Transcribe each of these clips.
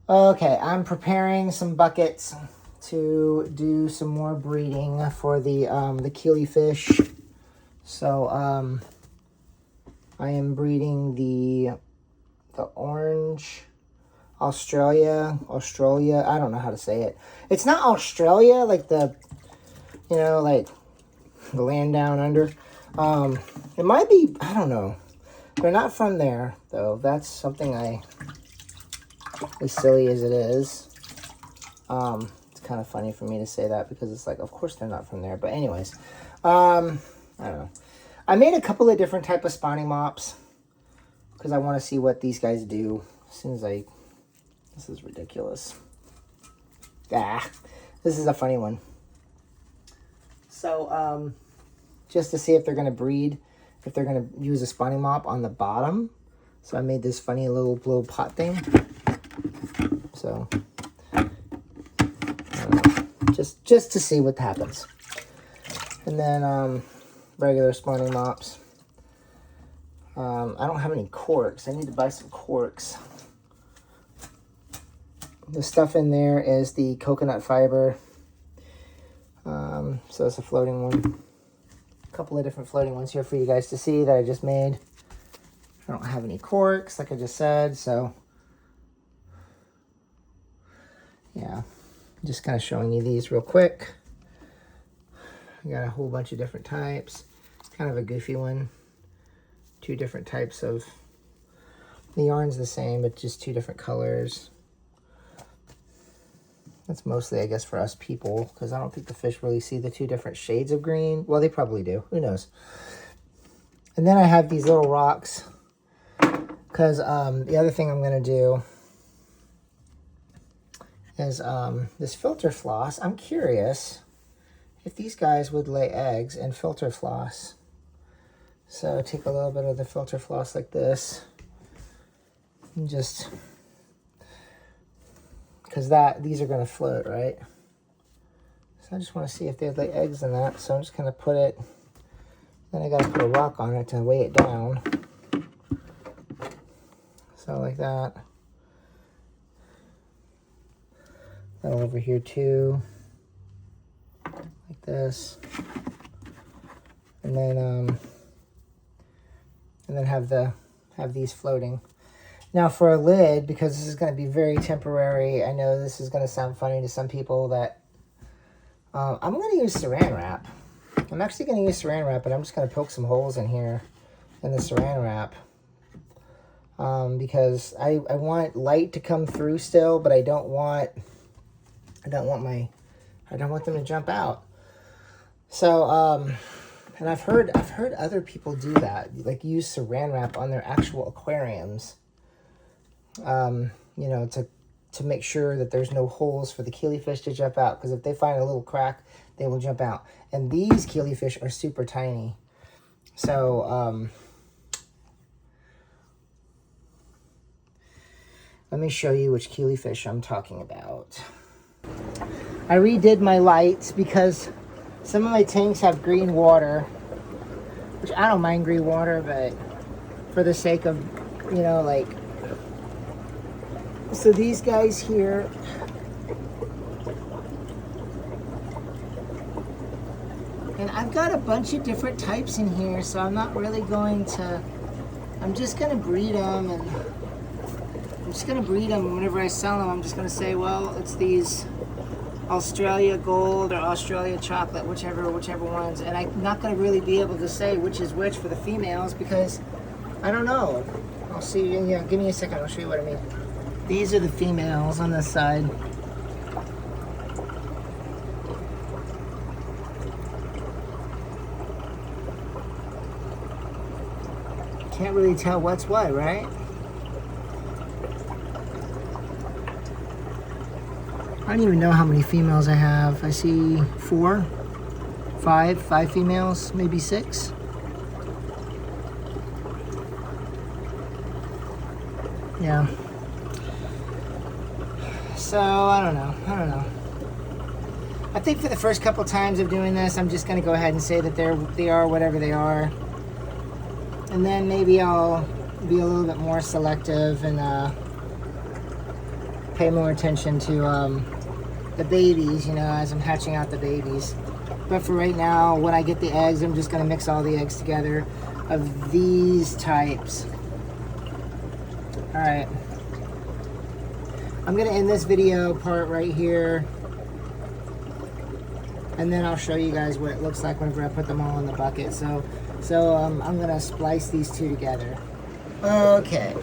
Okay, I'm preparing some buckets to do some more breeding for the killifish. So I am breeding the orange Australia. I don't know how to say it. It's not Australia like the, like the land down under. It might be, I don't know. They're not from there though. That's something as silly as it is. It's kind of funny for me to say that because it's like, of course they're not from there. But anyways, I don't know. I made a couple of different type of spawning mops because I want to see what these guys do. As soon as this is ridiculous. This is a funny one. So, just to see if they're going to breed, if they're going to use a spawning mop on the bottom. So I made this funny little pot thing. So, just to see what happens. And then regular spawning mops. I don't have any corks. I need to buy some corks. The stuff in there is the coconut fiber. So it's a floating one. A couple of different floating ones here for you guys to see that I just made. I don't have any corks, like I just said, so yeah. Just kind of showing you these real quick. I got a whole bunch of different types. Kind of a goofy one. 2 different types of... The yarn's the same, but just 2 different colors. That's mostly, I guess, for us people, because I don't think the fish really see the 2 different shades of green. Well, they probably do. Who knows? And then I have these little rocks, because the other thing I'm going to do is this filter floss. I'm curious if these guys would lay eggs and filter floss. So take a little bit of the filter floss like this, and just... because these are going to float, right? So I just want to see if they'd lay eggs in that. So I'm just going to put it, then I got to put a rock on it to weigh it down. So like that. That over here too. Like this. And then have these floating. Now for a lid, because this is going to be very temporary, I know this is going to sound funny to some people that I'm going to use saran wrap. I'm actually going to use saran wrap, but I'm just going to poke some holes in here in the saran wrap because I want light to come through still, but I don't want them to jump out. So and I've heard other people do that, like use saran wrap on their actual aquariums. You know, to make sure that there's no holes for the killifish to jump out, because if they find a little crack, they will jump out. And these killifish are super tiny. So, let me show you which killifish I'm talking about. I redid my lights because some of my tanks have green water, which I don't mind green water, but for the sake of, like, so these guys here, and I've got a bunch of different types in here, so I'm not really going to, I'm just going to breed them, and whenever I sell them, I'm just going to say, well, it's these Australia Gold or Australia Chocolate, whichever ones, and I'm not going to really be able to say which is which for the females because I don't know. I'll see, yeah, give me a second, I'll show you what I mean. These are the females on this side. Can't really tell what's what, right? I don't even know how many females I have. I see 4, 5 females, maybe 6. Yeah. So, I don't know. I think for the first couple times of doing this, I'm just going to go ahead and say that they are whatever they are. And then maybe I'll be a little bit more selective and pay more attention to the babies, you know, as I'm hatching out the babies. But for right now, when I get the eggs, I'm just gonna mix all the eggs together of these types. All right. I'm gonna end this video part right here, and then I'll show you guys what it looks like whenever I put them all in the bucket. So I'm gonna splice these two together. Okay.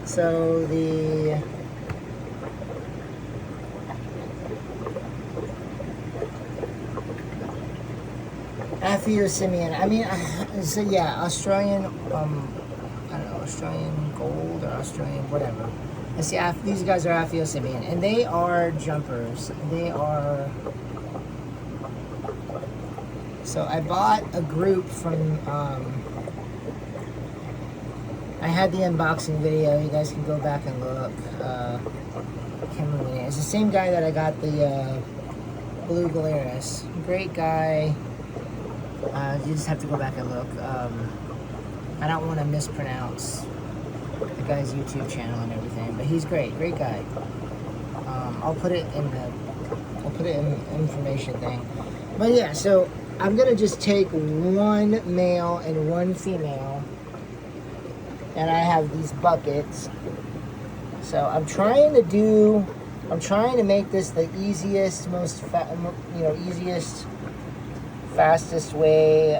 So the Aphyosemion. I mean, so yeah, Australian. I don't know, Australian gold or Australian whatever. Let's see, these guys are Aphyosemion, and they are jumpers. They are. So I bought a group from. I had the unboxing video. You guys can go back and look. I can't remember the name. It's the same guy that I got the blue Galeris. Great guy. You just have to go back and look. I don't want to mispronounce the guy's YouTube channel and everything, but he's great guy. I'll put it in the information thing. But yeah, so I'm gonna just take one male and one female, and I have these buckets. So I'm trying to make this the easiest, fastest way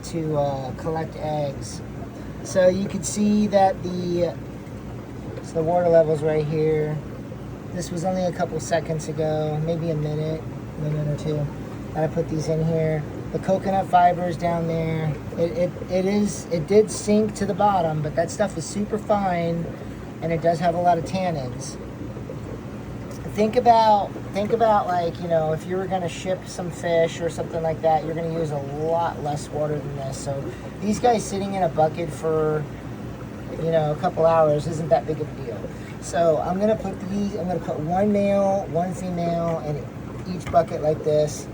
to collect eggs. So you can see that the water levels right here. This was only a couple seconds ago, maybe a minute or two. And I put these in here. The coconut fibers down there. It did sink to the bottom, but that stuff is super fine, and it does have a lot of tannins. Think about like, you know, if you were gonna ship some fish or something like that, you're gonna use a lot less water than this. So these guys sitting in a bucket for, you know, a couple hours isn't that big of a deal. So I'm gonna put one male, one female in each bucket like this,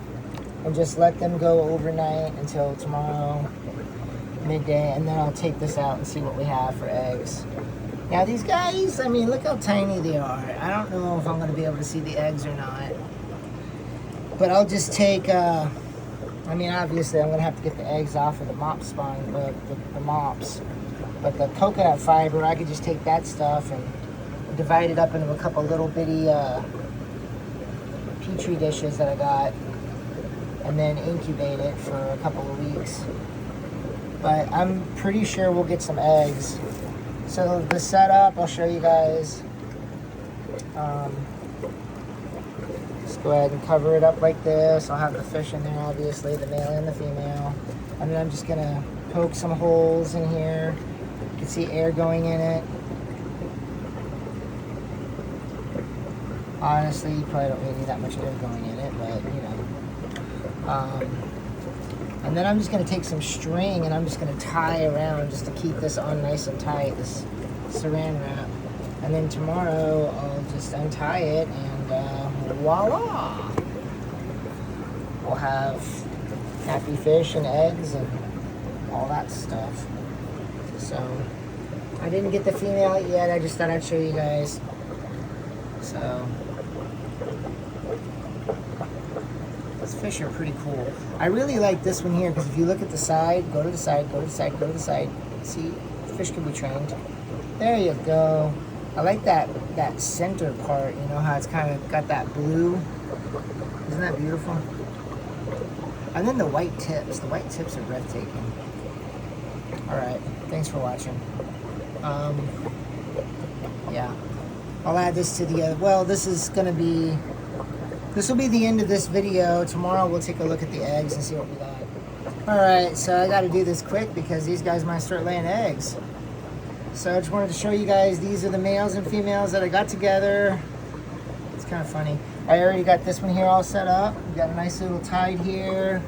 and just let them go overnight until tomorrow midday, and then I'll take this out and see what we have for eggs. Now these guys, I mean, look how tiny they are. I don't know if I'm going to be able to see the eggs or not. But I'll just take, I mean, obviously I'm going to have to get the eggs off of the mop spawn, the mops. But the coconut fiber, I could just take that stuff and divide it up into a couple little bitty Petri dishes that I got, and then incubate it for a couple of weeks. But I'm pretty sure we'll get some eggs. So the setup, I'll show you guys. Just go ahead and cover it up like this. I'll have the fish in there, obviously, the male and the female. And then I'm just gonna poke some holes in here. You can see air going in it. Honestly, you probably don't really need that much air going in it, but you know. And then I'm just gonna take some string and I'm just gonna tie around just to keep this on nice and tight, this saran wrap. And then tomorrow I'll just untie it and voila! We'll have happy fish and eggs and all that stuff. So, I didn't get the female yet, I just thought I'd show you guys. So, these fish are pretty cool. I really like this one here because if you look at the side, go to the side, go to the side, go to the side. See, fish can be trained. There you go. I like that center part, you know, how it's kind of got that blue. Isn't that beautiful? And then the white tips. The white tips are breathtaking. All right, thanks for watching. Yeah, I'll add this to the other. Well, this will be the end of this video. Tomorrow we'll take a look at the eggs and see what we got. All right, so I got to do this quick because these guys might start laying eggs. So I just wanted to show you guys, these are the males and females that I got together. It's kind of funny. I already got this one here all set up. We got a nice little tide here.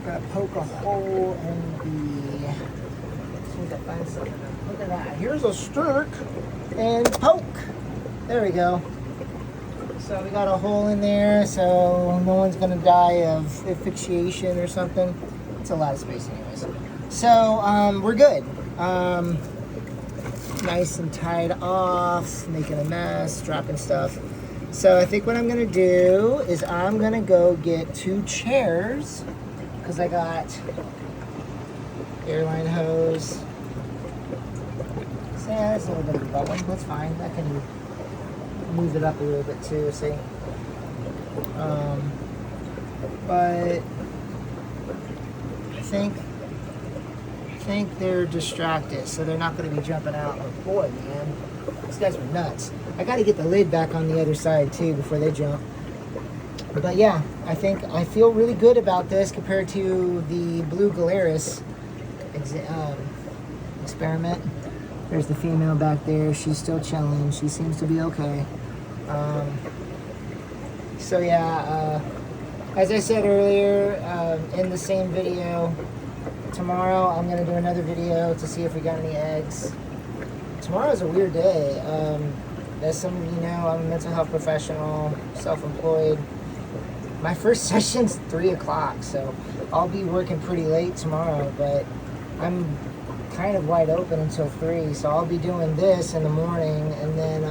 Got to poke a hole in the, as soon as I find something. Look at that. Here's a stick and poke. There we go. So we got a hole in there, so no one's gonna die of asphyxiation or something. It's a lot of space anyways. So we're good. nice and tied off, making a mess, dropping stuff. So I think what I'm gonna do is I'm gonna go get 2 chairs because I got airline hose. So yeah, there's a little bit of a bubbling. That's fine. I can move it up a little bit too, see? But I think they're distracted, so they're not going to be jumping out. Oh boy, man, these guys are nuts. I got to get the lid back on the other side too before they jump. But yeah, I feel really good about this compared to the blue Galeris experiment. There's the female back there. She's still chilling. She seems to be okay. So yeah, as I said earlier, in the same video, tomorrow I'm going to do another video to see if we got any eggs. Tomorrow's a weird day. As some of you know, I'm a mental health professional, self-employed. My first session's 3 o'clock, so I'll be working pretty late tomorrow, but I'm kind of wide open until 3, so I'll be doing this in the morning, and then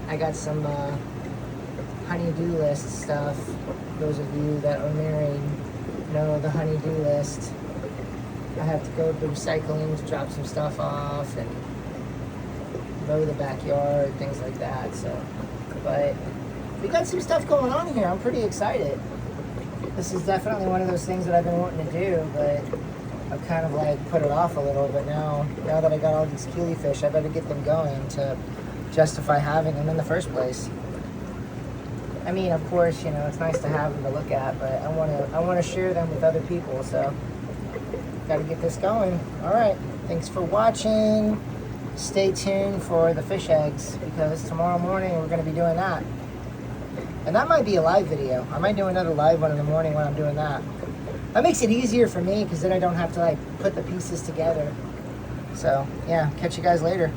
I got some honey-do list stuff. Those of you that are married know the honey-do list. I have to go to the recycling to drop some stuff off and mow the backyard, things like that. So, but we got some stuff going on here. I'm pretty excited. This is definitely one of those things that I've been wanting to do, but I've kind of like put it off a little. But now that I got all these keely fish, I better get them going to justify having them in the first place. I mean, of course, you know, it's nice to have them to look at, but I want to share them with other people. So, got to get this going. All right, thanks for watching. Stay tuned for the fish eggs because tomorrow morning we're going to be doing that. And that might be a live video. I might do another live one in the morning when I'm doing that. That makes it easier for me because then I don't have to like put the pieces together. So, yeah, catch you guys later.